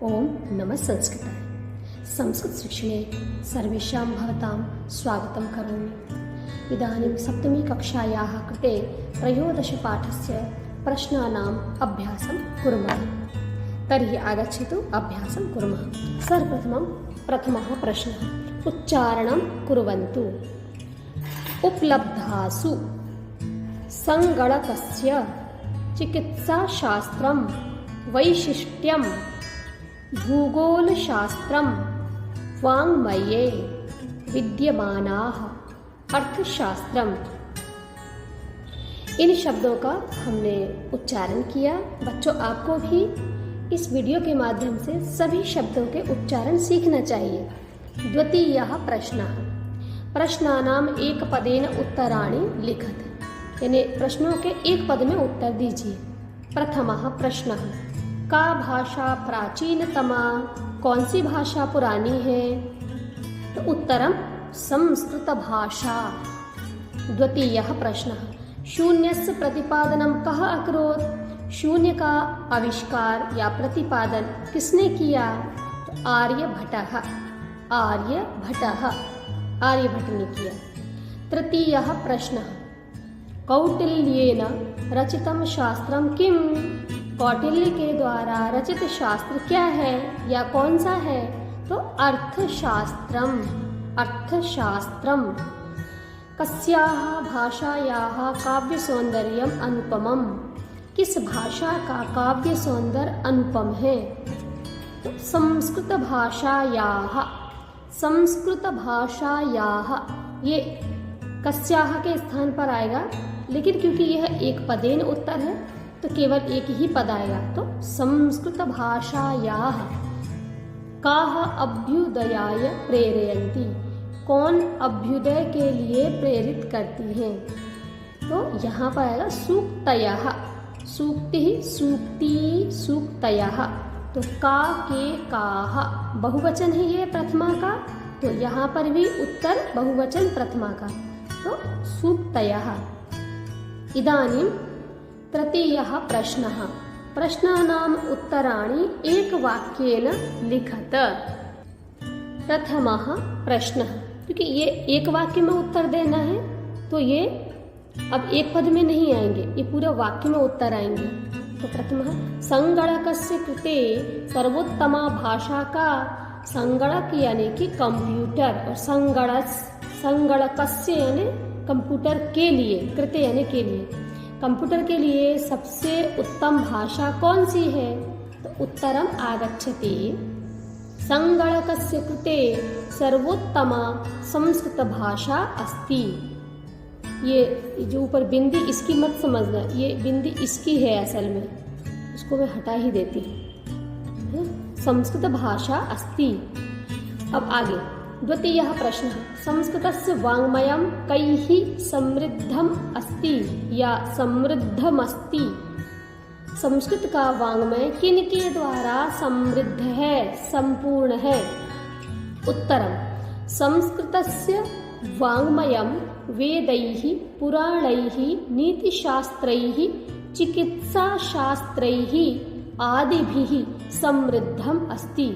ओम नमः संस्कृताय। संस्कृतशिक्षणे सर्वेषां भवतां स्वागतं करोमि। इदानीं सप्तमी कक्षायाः कृते त्रयोदशपाठस्य प्रश्नानाम् अभ्यासं कुर्मः। तर्हि आगच्छतु, अभ्यासं कुर्मः। प्रथमः प्रश्नः। उच्चारणं कुर्वन्तु। उपलब्धासु संगणकस्य चिकित्साशास्त्रं वैशिष्ट्यं भूगोलशास्त्रं वाङ्मये विद्यमानाः अर्थशास्त्रम। इन शब्दों का हमने उच्चारण किया। बच्चों, आपको भी इस वीडियो के माध्यम से सभी शब्दों के उच्चारण सीखना चाहिए। द्वितीयः प्रश्नः। प्रश्नानाम् एकपदेन उत्तराणि लिखत। यानी प्रश्नों के एक पद में उत्तर दीजिए। प्रथमः प्रश्नः। का भाषा प्राचीनतमा? कौन सी भाषा पुरानी है? तो उत्तरम संस्कृत भाषा। द्वितीयः प्रश्नः। शून्यस्य प्रतिपादनं कः अकरोत्? शून्य का आविष्कार या प्रतिपादन किसने किया? तो आर्यभट्टः। आर्यभट्ट ने किया। तृतीयः प्रश्नः। कौटिल्येन रचितं शास्त्रं किम्? कौटिल्य के द्वारा रचित शास्त्र क्या है या कौन सा है? तो अर्थशास्त्रम। कस्याः भाषायाः काव्य सौंदर्यम अनुपमम्? किस भाषा का काव्य सौंदर्य अनुपम है? तो संस्कृत भाषायाः। ये कस्याः के स्थान पर आएगा, लेकिन क्योंकि यह एक पदेन उत्तर है तो केवल एक ही पद आएगा। तो संस्कृत भाषायाः। काः अभ्युदयाय प्रेरयन्ति? कौन अभ्युदय के लिए प्रेरित करती हैं? तो यहाँ पर आएगा सूक्तयः। सूक्तयः। तो का के काः बहुवचन है ये प्रथमा का, तो यहाँ पर भी उत्तर बहुवचन प्रथमा का। तो सूक्तयः। इदानीं तृतीयः प्रश्नः। प्रश्नानाम् उत्तराणि एकवाक्येन लिखत। प्रथमः प्रश्नः। क्योंकि ये एक वाक्य में उत्तर देना है तो ये अब एक पद में नहीं आएंगे, ये पूरे वाक्य में उत्तर आएंगे। तो प्रथमः। संगणकस्य कृते सर्वोत्तमा भाषा का? संगणक यानी कि कंप्यूटर, और संगणकस्य यानी कंप्यूटर के लिए, कृते यानी के लिए, कंप्यूटर के लिए सबसे उत्तम भाषा कौन सी है? तो उत्तरम आगच्छति। संगणकस्य कृते सर्वोत्तमा संस्कृत भाषा अस्ति। ये जो ऊपर बिंदी, इसकी मत समझना, ये बिंदी इसकी है असल में, उसको मैं हटा ही देती हूँ। संस्कृत भाषा अस्ति। अब आगे द्वितीयः प्रश्नः। संस्कृतस्य वाङ्मयं कैः समृद्धम् अस्ति या समृद्धमस्ति? संस्कृत का वाङ्मय किनके द्वारा समृद्ध है, संपूर्ण है? उत्तरं। संस्कृतस्य वाङ्मयं वेदैः, पुराणैः, नीतिशास्त्रैः, चिकित्साशास्त्रैः आदिभिः समृद्धम् अस्ति।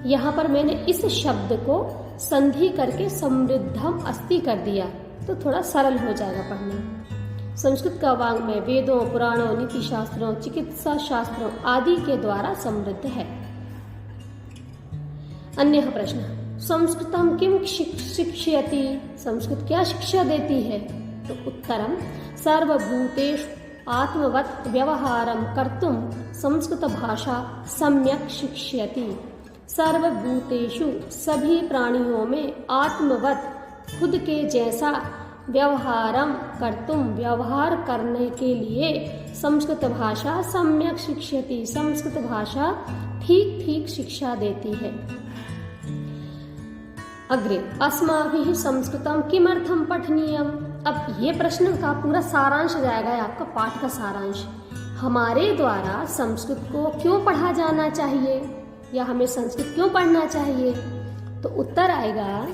यहाँ पर मैंने इस शब्द को संधि करके समृद्धम अस्ति कर दिया तो थोड़ा सरल हो जाएगा पढ़ने। संस्कृत का वाङ्मय वेदों, पुराणों, नीति शास्त्रों, चिकित्सा शास्त्रों आदि के द्वारा समृद्ध है। अन्य प्रश्न। संस्कृतं किं शिक्षयति? संस्कृत क्या शिक्षा देती है? तो उत्तरम। सर्वभूतेषु आत्मवत् व्यवहारं कर्तुं संस्कृत भाषा सम्यक् शिक्षयति। सर्वभूतेषु सभी प्राणियों में आत्मवत् खुद के जैसा व्यवहारम कर्तुम व्यवहार करने के लिए संस्कृत भाषा सम्यक शिक्षयति। संस्कृत भाषा ठीक ठीक शिक्षा देती है। अग्रे। अस्माभिः संस्कृतं किमर्थं पठनीयम्? अब ये प्रश्न का पूरा सारांश जाएगा, आपका पाठ का सारांश। हमारे द्वारा संस्कृत को क्यों पढ़ा जाना चाहिए या हमें संस्कृत क्यों पढ़ना चाहिए? तो उत्तर आएगा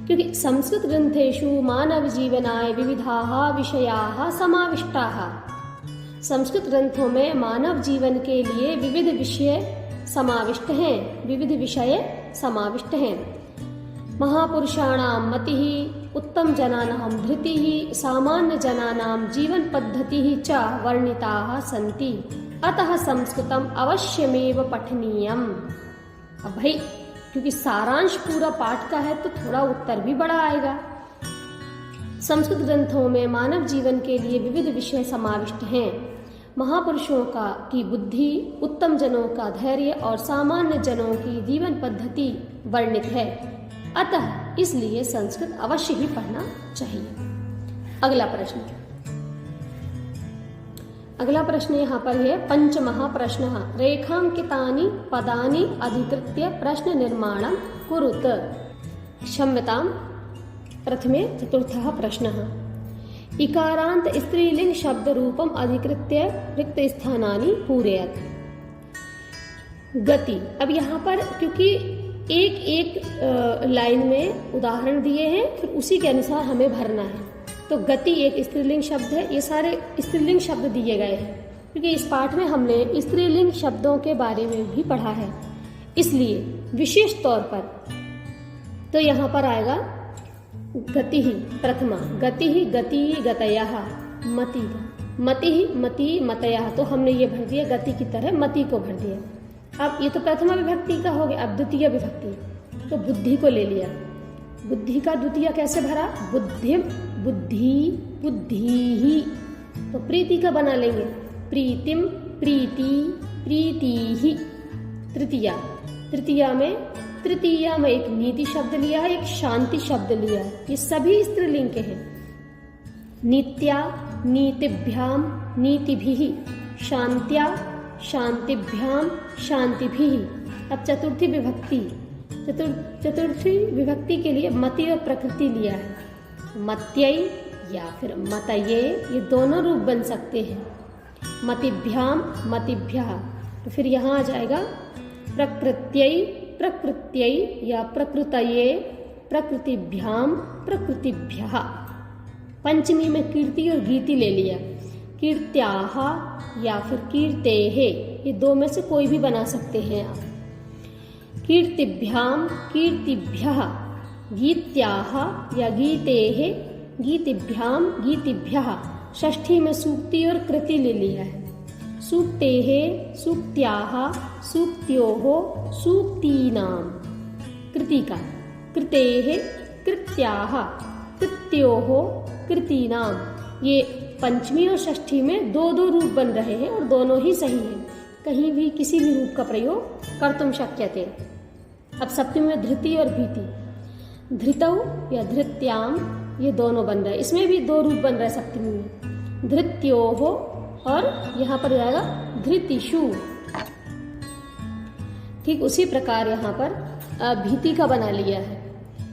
क्योंकि संस्कृत ग्रंथेषु मानव जीवनाय विविधाः विषयाः समाविष्टाः। संस्कृत ग्रंथों में मानव जीवन के लिए विविध विषय समाविष्ट हैं, विविध विषय समाविष्ट हैं। महापुरुषाणां मतिः, उत्तम जनानां धृतिः, सामान्य जनानां जीवन पद्धतिः च वर्णिताः सन्ति। अतः संस्कृतम अवश्यमेव पठनीयम। अब भाई क्योंकि सारांश पूरा पाठ का है तो थोड़ा उत्तर भी बड़ा आएगा। संस्कृत ग्रंथों में मानव जीवन के लिए विविध विषय समाविष्ट हैं। महापुरुषों की बुद्धि, उत्तम जनों का धैर्य और सामान्य जनों की जीवन पद्धति वर्णित है। अतः इसलिए संस्कृत अवश्य ही पढ़ना चाहिए। अगला प्रश्न यहाँ पर है पंचमः प्रश्नः। रेखांकितानि पदानि अधिकृत्य प्रश्न निर्माणं कुरुत। क्षम्यतां, प्रथमे चतुर्थः प्रश्नः। इकारांत स्त्रीलिंग शब्द रूपम अधिकृत्य रिक्त स्थानानि पूरयत। गति। अब यहाँ पर क्योंकि एक एक लाइन में उदाहरण दिए हैं, फिर उसी के अनुसार हमें भरना है। तो गति एक स्त्रीलिंग शब्द है, ये सारे स्त्रीलिंग शब्द दिए गए हैं क्योंकि इस पाठ में हमने स्त्रीलिंग शब्दों के बारे में भी पढ़ा है, इसलिए विशेष तौर पर तो यहाँ पर आएगा गति ही प्रथमा। गति ही गति गतयः, मति मति ही मति मतयः। तो हमने ये भर दिया गति की तरह मति को भर दिया। अब ये तो प्रथमा विभक्ति का हो गया। अब द्वितीय विभक्ति तो बुद्धि को ले लिया। बुद्धि का द्वितीय कैसे भरा? बुद्धिम बुद्धि बुद्धि ही। तो प्रीति का बना लेंगे प्रीतिम प्रीति प्रीति ही। तृतीया में एक नीति शब्द लिया है, एक शांति शब्द लिया है। ये सभी स्त्रीलिंग के हैं। नित्या नीतिभ्याम नीतिभिः, शांत्या शांतिभ्याम शांतिभिः। अब चतुर्थी विभक्ति के लिए मति और प्रकृति लिया है। मत्यय या फिर मतये, ये दोनों रूप बन सकते हैं। मतिभ्याम मतिभ्यः। तो फिर यहाँ आ जाएगा प्रकृत्यय प्रकृत्यय या प्रकृतये प्रकृतिभ्याम प्रकृतिभ्यः। पंचमी में कीर्ति और गीति ले लिया। कीर्त्याः या फिर कीर्तेः, ये दो में से कोई भी बना सकते हैं आप। कीर्तिभ्याम कीर्तिभ्यः, गीत्याः या गीतेः गीतिभ्याम गीतिभ्यः। षष्ठी में सूक्ति और कृति ले लिया है। सूक्तेः सूक्त्याः सूक्त्योः सूक्तीनां। कृतिका कृतेः कृत्याः कृत्योः कृतीनां। ये पंचमी और षष्ठी में दो दो रूप बन रहे हैं और दोनों ही सही हैं। कहीं भी किसी भी रूप का प्रयोग कर्तुं शक्यते। अब सप्तमी में धृति और भीति। धृतौ या धृत्याम, ये दोनों बन रहे हैं। इसमें भी दो रूप बन रहे हैं सप्तमी में। धृत्योः और यहाँ पर जाएगा धृतिषु। ठीक उसी प्रकार यहाँ पर भीति का बना लिया है।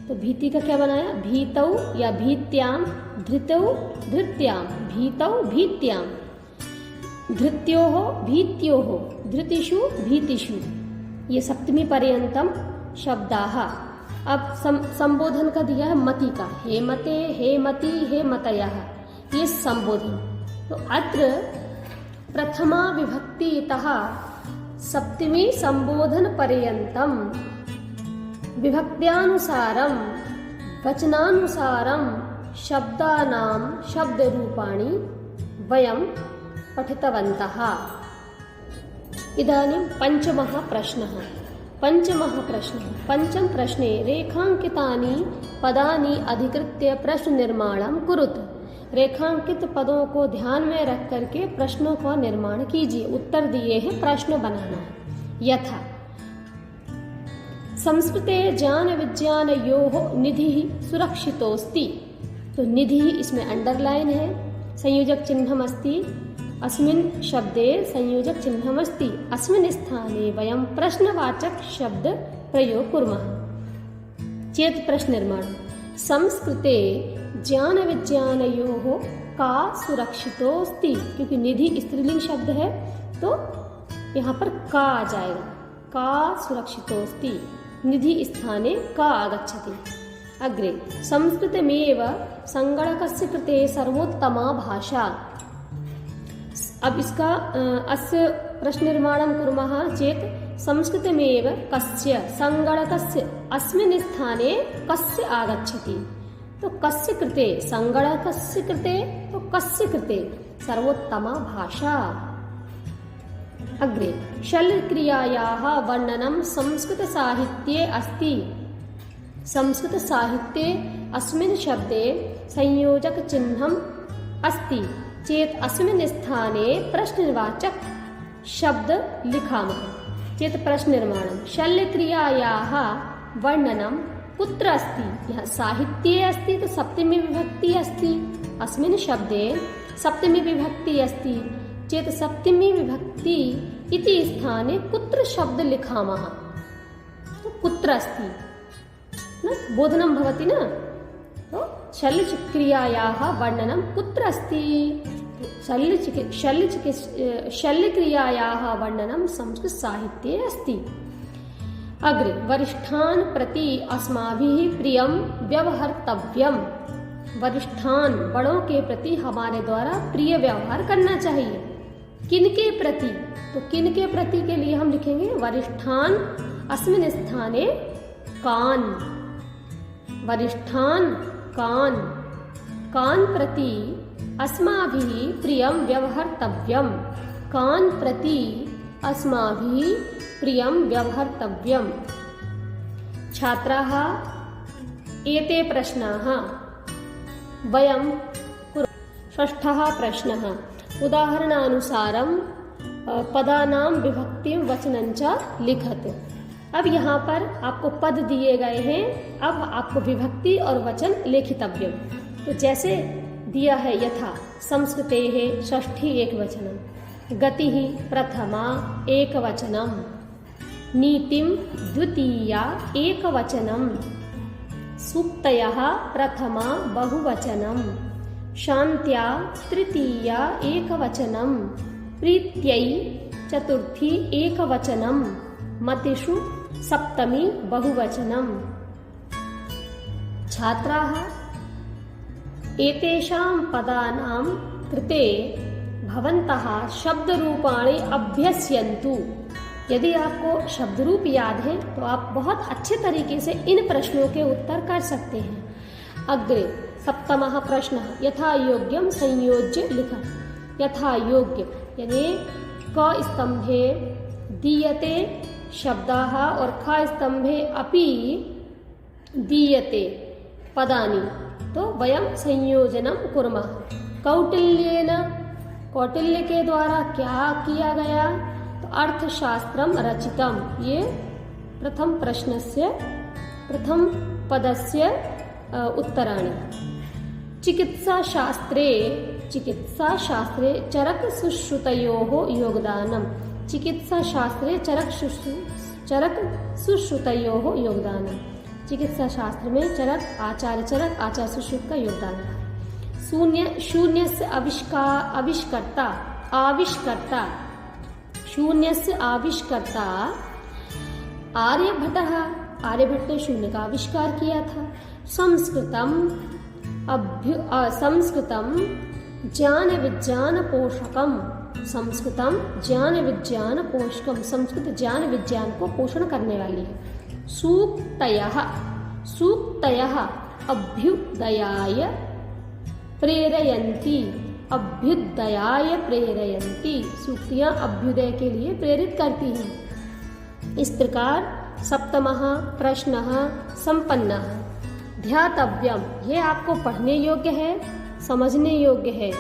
तो भीति का क्या बनाया? भीतौ या भीत्याम, धृतौ धृत्याम, भीतौ भीत्याम, धृत्योः भीत्योः, धृतिषु भीतिषु। ये सप्तमी पर्यंतम शब्दाः। अब संबोधन का दिया है मति का। हे मते हे मति हे मतयः, ये संबोधन। तो अत्र प्रथमा विभक्तितः सप्तमी संबोधन पर्यंतम विभक्त्यानुसारं वचनानुसारं शब्दानां शब्दरूपाणि वयं पठितवन्तः। इदानीं पंचमः प्रश्नः। पंचम प्रश्ने रेखांकितानि पदानि अधिकृत्य प्रश्न निर्माणं कुरुत। रेखांकित पदों को ध्यान में रख करके प्रश्नों का निर्माण कीजिए। उत्तर दिए हैं, प्रश्न बनाना है। यथा संस्कृते ज्ञान विज्ञानयोः निधिः सुरक्षितोऽस्ति। तो निधि इसमें अंडरलाइन है। संयोजक चिह्नम् अस्ति। अस्मिन् शब्दे संयोजक चिह्नम् अस्ति। अस्मिन् स्थाने वयं प्रश्नवाचक शब्द प्रयोग कुर्मः। चेत् प्रश्न निर्माण। संस्कृते ज्ञान विज्ञानयोः का सुरक्षितोऽस्ति। क्योंकि निधि स्त्रीलिंग शब्द है तो यहाँ पर का आ जाएगा। का सुरक्षितोऽस्ति, निधि स्थाने का आगच्छति। अग्रे संस्कृतमेव संगणकस्य कृते सर्वोत्तमा भाषा। अब इसका अस्य प्रश्न निर्माणं कुर्मः चेत् संस्कृतमेव कस्य संगणकस्य अस्मिन् स्थाने कस्य आगच्छति। तो कस्य कृते, संगणकस्य कृते, तो कस्य कृते सर्वोत्तमा भाषा। अग्रे शल्यक्रियायाः वर्णनं संस्कृतसाहित्ये अस्ति। संस्कृतसाहित्ये अस्मिन् शब्दे संयोजकचिह्नम् अस्ति चेत् अस्मिन् स्थाने प्रश्नवाचक शब्द लिखामः। चेत् प्रश्ननिर्माणं शल्यक्रियायाः वर्णनं कुत्र अस्ति। यः साहित्ये अस्ति तो सप्तमी विभक्ति अस्ति। अस्मिन् शब्दे सप्तमी विभक्ति अस्ति चेत् सप्तमी विभक्ति इति स्थाने कुत्र शब्द लिखामः। तो कुत्र अस्ति न बोधनं भवति न। तो शल्यक्रियायाः वर्णनं कुत्र अस्ति। शल्यक्रियायाः वर्णनं संस्कृतसाहित्ये अस्ति। अग्रे वरिष्ठान् प्रति अस्माभिः प्रियं व्यवहर्तव्यम्। वरिष्ठान बड़ों के प्रति हमारे द्वारा प्रिय व्यवहार करना चाहिए। किनके प्रति, तो किनके प्रति के लिए हम लिखेंगे वरिष्ठान अस्मिन् स्थाने कान। वरिष्ठान कान, कान प्रति अस्माभिः प्रियं व्यवहर्तव्यम्। कान प्रति अस्माभिः प्रियं व्यवहर्तव्यम्। छात्राः एते प्रश्नाः वयं षष्ठः प्रश्नः उदाहरणानुसारं पदानां विभक्तिं वचनं च लिखत। अब यहाँ पर आपको पद दिए गए हैं, अब आपको विभक्ति और वचन लेखितव्यम। तो जैसे दिया है यथा संस्कृतेः षष्ठी एकवचनं, गतिः प्रथमा एकवचनं, नीतिं द्वितीया एकवचनं, सूक्तयः प्रथमा बहुवचनं, शान्त्या तृतीया एकवचनं, प्रीत्यै चतुर्थी एकवचनं, मतिषु सप्तमी बहुवचनं। छात्राः एतेषां पदानां कृते भवन्तः शब्दरूपाणि अभ्यस्यन्तु। यदि आपको शब्दरूप याद है तो आप बहुत अच्छे तरीके से इन प्रश्नों के उत्तर कर सकते हैं। अग्रे सप्तमः प्रश्नः यथा योग्यं संयोज्य लिखत। यथा योग्य यानी क स्तंभे दीयते शब्दाः और ख स्तंभे अपि दीयते पदानि, तो वयं संयोजनं कुर्मः। कौटिल्येन, कौटिल्य के द्वारा क्या किया गया, तो अर्थशास्त्रं रचितम्। ये प्रथम प्रश्नस्य प्रथम पदस्य उत्तराणि। चिकित्साशास्त्रे चरकसुश्रुतयोः योगदानम्। चिकित्साशास्त्रे चरकसुश्रुतयोः योगदानम्। चिकित्सा शास्त्र में चरक आचार्य सुश्रुत का योगदान है। शून्यस्य आविष्कर्ता शून्यस्य आविष्कर्ता आर्यभट्टः। आर्यभट्ट ने शून्य का आविष्कार किया था। संस्कृतं ज्ञान विज्ञान पोषकम। संस्कृतम ज्ञान विज्ञान पोषकम, संस्कृत ज्ञान विज्ञान को पोषण करने वाली है। सूक्तयः अभ्युदयाय प्रेरयन्ति। अभ्युदयाय प्रेरयन्ति, सूक्तियाँ अभ्युदय के लिए प्रेरित करती हैं। इस प्रकार सप्तमः प्रश्नः सम्पन्नः। ध्यातव्यम, ये आपको पढ़ने योग्य है, समझने योग्य है।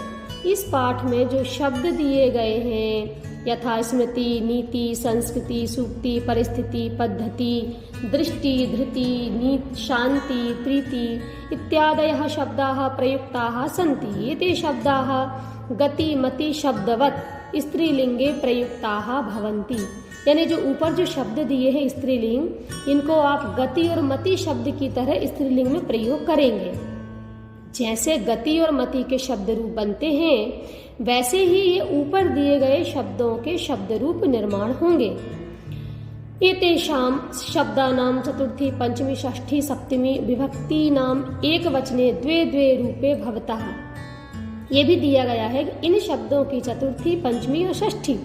इस पाठ में जो शब्द दिए गए हैं यथा स्मृति, नीति, संस्कृति, सूक्ति, परिस्थिति, पद्धति, दृष्टि, धृति, नीति, शांति, प्रीति इत्यादयः शब्दाः प्रयुक्ताः सन्ति। एते शब्दाः गति मति शब्दवत् स्त्रीलिंगे प्रयुक्ताः भवन्ति। यानी जो ऊपर जो शब्द दिए हैं स्त्रीलिंग, इनको आप गति और मति शब्द की तरह स्त्रीलिंग में प्रयोग करेंगे। जैसे गति और मति के शब्द रूप बनते हैं वैसे ही ये ऊपर दिए गए शब्दों के शब्द रूप निर्माण होंगे। एतेषां शब्दानां चतुर्थी पंचमी षष्ठी सप्तमी विभक्तीनाम एक वचने द्वे द्वे रूपे भवतः। ये भी दिया गया है कि इन शब्दों की चतुर्थी पंचमी और षष्ठी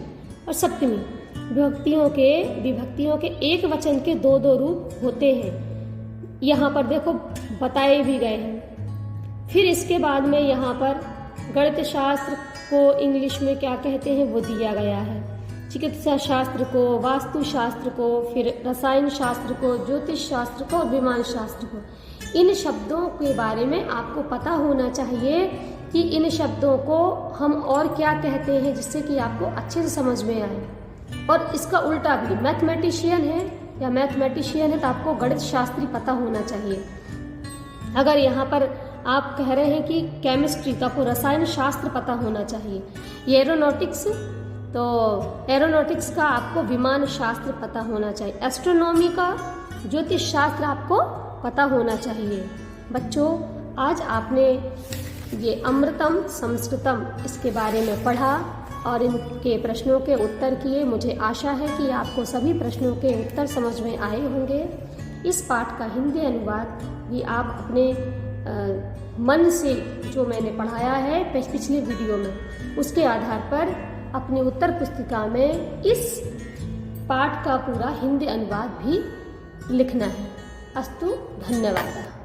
और सप्तमी विभक्तियों के एक वचन के दो दो रूप होते हैं, यहाँ पर देखो बताए भी गए हैं। फिर इसके बाद में यहाँ पर गणित शास्त्र को इंग्लिश में क्या कहते हैं वो दिया गया है, चिकित्सा शास्त्र को, वास्तु शास्त्र को, फिर रसायन शास्त्र को, ज्योतिष शास्त्र को और विमान शास्त्र को। इन शब्दों के बारे में आपको पता होना चाहिए कि इन शब्दों को हम और क्या कहते हैं, जिससे कि आपको अच्छे से समझ में आए। और इसका उल्टा भी, मैथमेटिशियन है या मैथमेटिशियन है तो आपको गणित शास्त्री पता होना चाहिए। अगर यहाँ पर आप कह रहे हैं कि केमिस्ट्री, तो आपको रसायन शास्त्र पता होना चाहिए। एरोनॉटिक्स, तो एरोनॉटिक्स का आपको विमान शास्त्र पता होना चाहिए। एस्ट्रोनॉमी का ज्योतिष शास्त्र आपको पता होना चाहिए। बच्चों, आज आपने ये अमृतम संस्कृतम इसके बारे में पढ़ा और इनके प्रश्नों के उत्तर किए। मुझे आशा है कि आपको सभी प्रश्नों के उत्तर समझ में आए होंगे। इस पाठ का हिंदी अनुवाद भी आप अपने मन से, जो मैंने पढ़ाया है पिछले वीडियो में, उसके आधार पर अपनी उत्तर पुस्तिका में इस पाठ का पूरा हिंदी अनुवाद भी लिखना है। अस्तु, धन्यवाद।